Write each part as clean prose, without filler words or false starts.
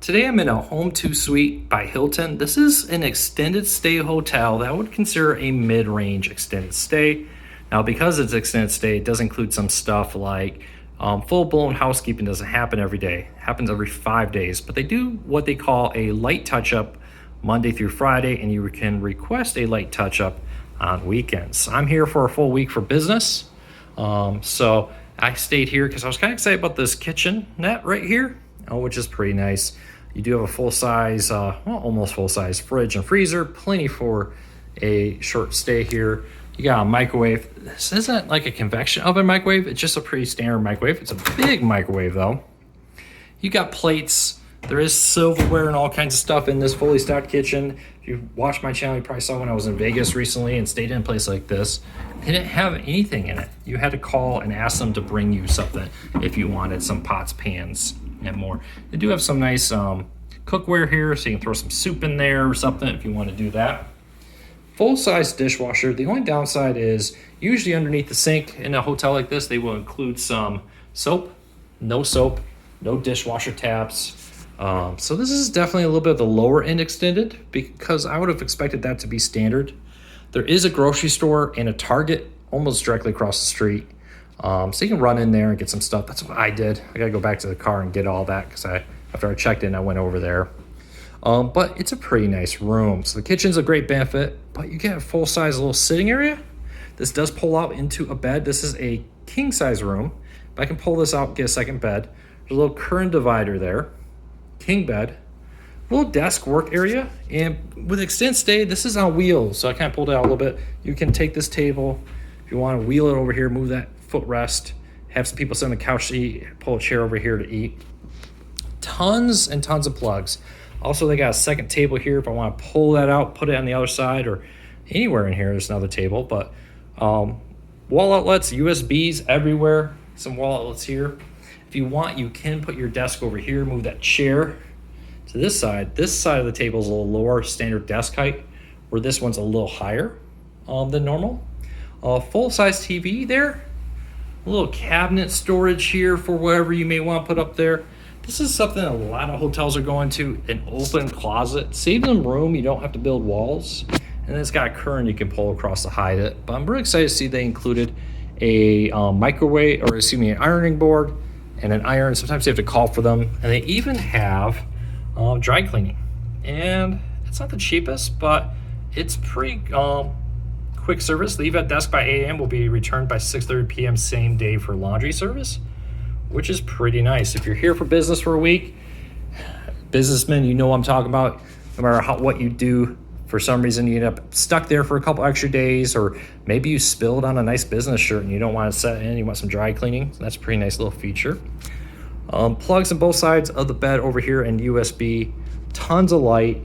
Today I'm in a Home2 suite by Hilton. This is an extended stay hotel that I would consider a mid-range extended stay. Now, because it's extended stay, it does include some stuff like full-blown housekeeping doesn't happen every day. It happens every 5 days, but they do what they call a light touch-up Monday through Friday, and you can request a light touch-up on weekends. I'm here for a full week for business. So I stayed here because I was kind of excited about this kitchenette right here, which is pretty nice. You do have a full-size, almost full-size fridge and freezer, plenty for a short stay here. You got a microwave. This isn't like a convection oven microwave. It's just a pretty standard microwave. It's a big microwave though. You got plates. There is silverware and all kinds of stuff in this fully stocked kitchen. If you watched my channel, you probably saw when I was in Vegas recently and stayed in a place like this. They didn't have anything in it. You had to call and ask them to bring you something if you wanted some pots, pans, and more. They do have some nice cookware here, so you can throw some soup in there or something if you want to do that. Full-size dishwasher. The only downside is usually underneath the sink in a hotel like this, they will include some soap, no dishwasher taps. So this is definitely a little bit of the lower end extended because I would have expected that to be standard. There is a grocery store and a Target almost directly across the street. So you can run in there and get some stuff. That's what I did. I gotta go back to the car and get all that because after I checked in, I went over there. But it's a pretty nice room. So the kitchen's a great benefit, but you get a full-size little sitting area. This does pull out into a bed. This is a king-size room. But I can pull this out and get a second bed. There's a little curtain divider there. King bed. Little desk work area. And with extended stay, this is on wheels. So I kind of pulled it out a little bit. You can take this table. If you want to wheel it over here, move that footrest, have some people sit on the couch to eat, pull a chair over here to eat. Tons and tons of plugs. Also, they got a second table here if I want to pull that out, put it on the other side, or anywhere in here, there's another table. But wall outlets, USBs everywhere, some wall outlets here. If you want, you can put your desk over here, move that chair to this side. This side of the table is a little lower, standard desk height, where this one's a little higher than normal. Full-size TV there. A little cabinet storage here for whatever you may want to put up there. This is something a lot of hotels are going to, an open closet. Save them room, you don't have to build walls. And then it's got a curtain you can pull across to hide it. But I'm really excited to see they included a an ironing board and an iron. Sometimes you have to call for them. And they even have dry cleaning. And it's not the cheapest, but it's pretty quick service. Leave at desk by 8 a.m. will be returned by 6:30 p.m. same day for laundry service, which is pretty nice. If you're here for business for a week, businessmen, you know what I'm talking about. No matter what you do, for some reason you end up stuck there for a couple extra days, or maybe you spilled on a nice business shirt and you don't want to set in, you want some dry cleaning. So that's a pretty nice little feature. Plugs on both sides of the bed over here and USB, tons of light,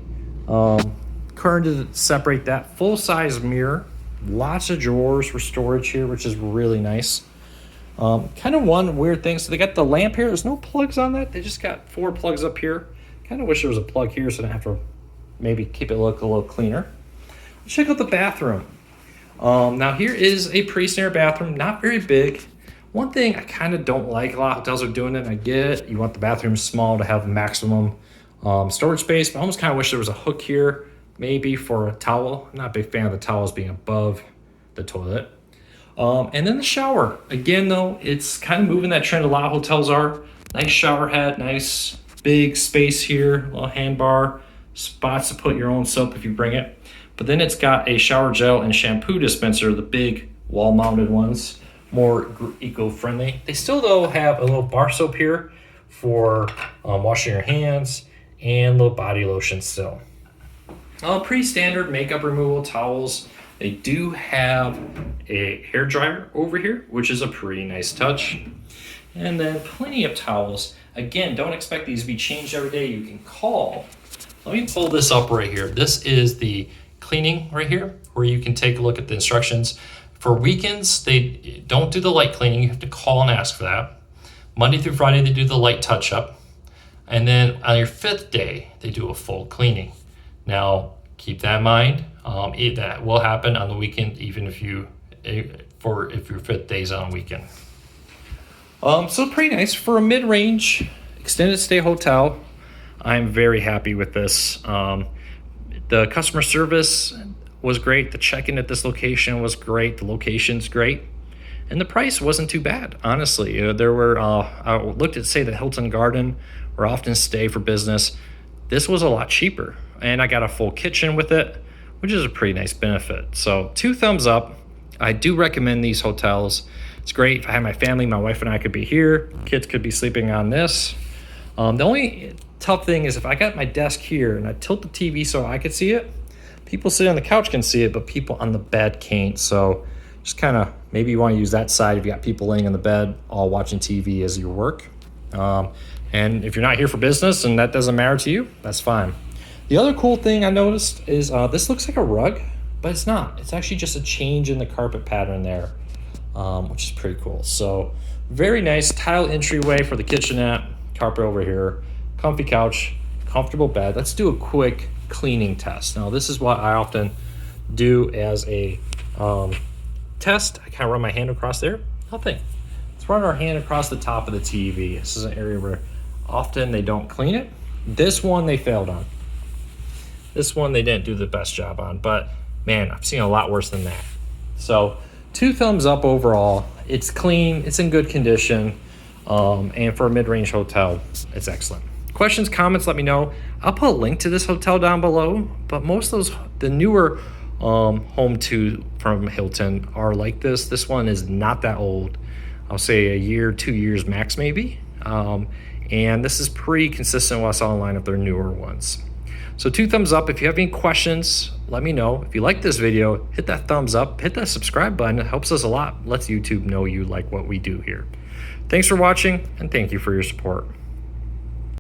curtain to separate that, full-size mirror, lots of drawers for storage here, which is really nice. Kind of one weird thing, so they got the lamp here. There's no plugs on that. They just got 4 plugs up here. Kind of wish there was a plug here so I don't have to maybe keep it look a little cleaner. Check out the bathroom. Now here is a pretty standard bathroom, not very big. One thing I kind of don't like, a lot of hotels are doing it, and I get it. You want the bathroom small to have maximum storage space, but I almost kind of wish there was a hook here, maybe for a towel. I'm not a big fan of the towels being above the toilet. And then the shower. Again, though, it's kind of moving that trend a lot of hotels are. Nice shower head, nice big space here, little hand bar, spots to put your own soap if you bring it. But then it's got a shower gel and shampoo dispenser, the big wall-mounted ones, more eco-friendly. They still, though, have a little bar soap here for washing your hands and a little body lotion still. Pretty standard makeup removal towels. They do have a hair dryer over here, which is a pretty nice touch. And then plenty of towels. Again, don't expect these to be changed every day. You can call. Let me pull this up right here. This is the cleaning right here, where you can take a look at the instructions. For weekends, they don't do the light cleaning. You have to call and ask for that. Monday through Friday, they do the light touch-up. And then on your 5th day, they do a full cleaning. Now, keep that in mind. That will happen on the weekend, even if your 5th day is on a weekend. So pretty nice for a mid-range extended stay hotel. I'm very happy with this. The customer service was great. The check-in at this location was great. The location's great. And the price wasn't too bad, honestly. There were, I looked at, say, the Hilton Garden, where I often stay for business. This was a lot cheaper. And I got a full kitchen with it, which is a pretty nice benefit. So 2 thumbs up. I do recommend these hotels. It's great. If I had my family, my wife and I could be here. Kids could be sleeping on this. The only tough thing is if I got my desk here and I tilt the TV so I could see it, people sitting on the couch can see it, but people on the bed can't. So just kind of, maybe you want to use that side if you got people laying on the bed all watching TV as you work. And if you're not here for business and that doesn't matter to you, that's fine. The other cool thing I noticed is this looks like a rug, but it's not. It's actually just a change in the carpet pattern there, which is pretty cool. So very nice tile entryway for the kitchenette, carpet over here, comfy couch, comfortable bed. Let's do a quick cleaning test. Now this is what I often do as a test. I kind of run my hand across there. Nothing. Let's run our hand across the top of the TV. This is an area where often they don't clean it. This one they failed on. This one they didn't do the best job on, but man, I've seen a lot worse than that. So 2 thumbs up overall. It's clean, it's in good condition, and for a mid-range hotel, it's excellent. Questions, comments, let me know. I'll put a link to this hotel down below, but most of those, the newer Home2 from Hilton are like this. This one is not that old. I'll say a year, 2 years max maybe. And this is pretty consistent with what I saw online of their newer ones. So 2 thumbs up. If you have any questions, let me know. If you like this video, hit that thumbs up, hit that subscribe button. It helps us a lot. Lets YouTube know you like what we do here. Thanks for watching, and thank you for your support.